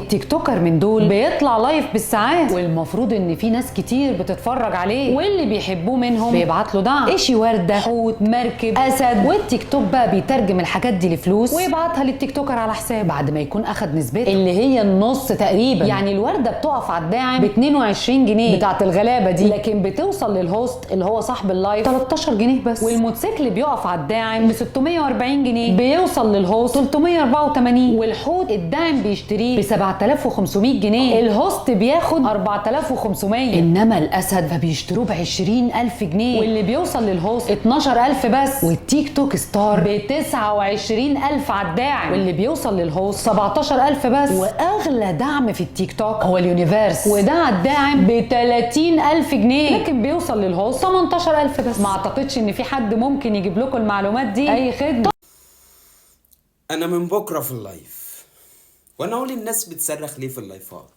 التيك توكر من دول بيطلع لايف بالساعات، والمفروض ان في ناس كتير بتتفرج عليه، واللي بيحبوه منهم بيبعت له دعم، اشي ورده، حوت، مركب، اسد. والتيك توك بقى بيترجم الحاجات دي لفلوس ويبعتها للتيك توكر على حساب بعد ما يكون اخد نسبته اللي هي النص تقريبا. يعني الورده بتقف على الداعم ب 22 جنيه بتاعت الغلابه دي، لكن بتوصل للهوست اللي هو صاحب اللايف 13 جنيه بس. والموتوسيكل بيقف على الداعم ب 640 جنيه بيوصل للهوست 384. والحوت الداعم بيشتريه ب 7500 جنيه، الهوست بياخد 4500. انما الاسد فبيشتروه ب 20000 جنيه واللي بيوصل للهوست 12000 بس. والتيك توك ستار ب 29000 على الداعم واللي بيوصل للهوست 17000 بس. واغلى دعم في التيك توك هو اليونيفرس، وده على الداعم ب 30000 جنيه لكن بيوصل للهوست 18000 بس. ما اعتقدش ان في حد ممكن يجيب لكم المعلومات دي اي خدمه. انا من بكره في اللايف، وانا اقول الناس بتصرخ ليه في اللايفات؟